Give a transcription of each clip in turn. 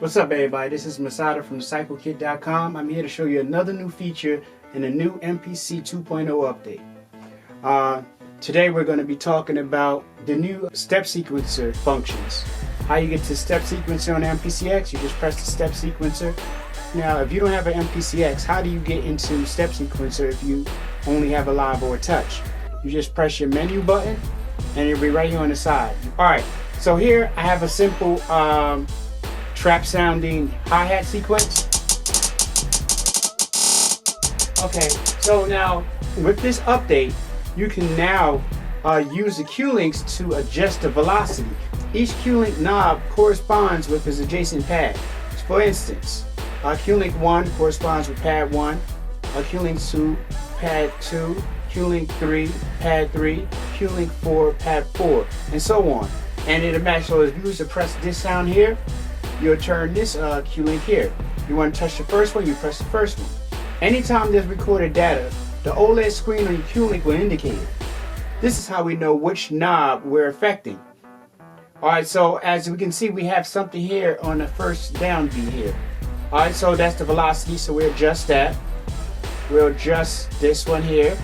What's up, everybody? This is Masada from CycleKit.com. I'm here to show you another new feature in the new MPC 2.0 update. Today we're going to be talking about the new step sequencer functions. How you get to step sequencer on MPCX, you just press the step sequencer. Now, if you don't have an MPCX, how do you get into step sequencer if you only have a live or a touch? You just press your menu button and it'll be right here on the side. Alright, so here I have a simple trap sounding hi-hat sequence. Okay, so now with this update, you can now use the Q-links to adjust the velocity. Each Q-link knob corresponds with its adjacent pad. For instance, Q-link 1 corresponds with pad 1, Q-link 2, pad 2, Q-link 3, pad 3, Q-link 4, pad 4, and so on. And it'll match. So if you was to press this sound here, you'll turn this Q-link here. You want to touch the first one, you press the first one. Anytime there's recorded data, the OLED screen on your Q-link will indicate it. This is how we know which knob we're affecting. Alright, so as we can see, we have something here on the first downbeat here. Alright, so that's the velocity, so we'll adjust that. We'll adjust this one here,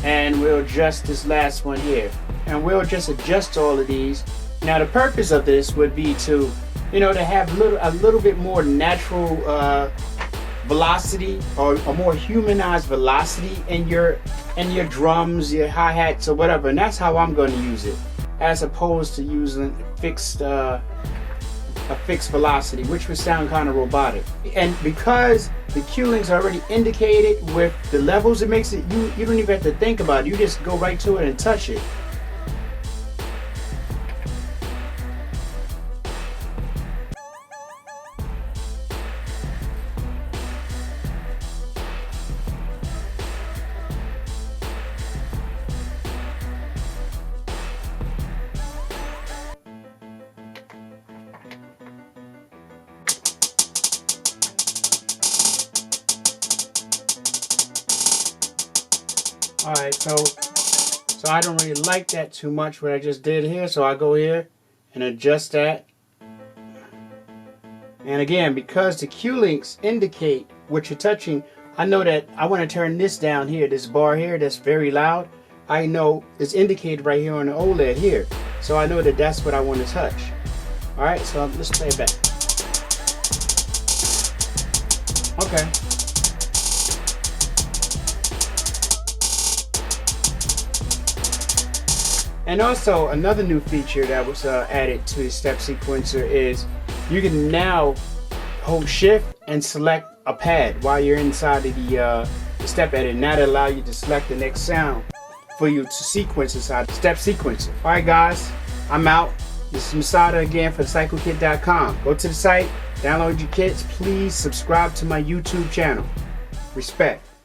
and we'll adjust this last one here. And we'll just adjust all of these. Now the purpose of this would be to, to have a little bit more natural velocity, or a more humanized velocity in your drums, your hi-hats, or whatever. And that's how I'm going to use it, as opposed to using a fixed velocity, which would sound kind of robotic. And because the Q-links are already indicated with the levels, it makes it, you don't even have to think about it. You just go right to it and touch it. Alright, so I don't really like that too much, what I just did here, so I go here and adjust that. And again, because the Q-links indicate what you're touching, I know that I want to turn this down here, this bar here that's very loud. I know it's indicated right here on the OLED here, so I know that that's what I want to touch. Alright, so let's play it back. Okay. And also another new feature that was added to the step sequencer is you can now hold shift and select a pad while you're inside of the step edit, and that'll allow you to select the next sound for you to sequence inside the step sequencer. Alright guys, I'm out. This is Masada again for CycleKit.com. Go to the site, download your kits, please subscribe to my YouTube channel. Respect.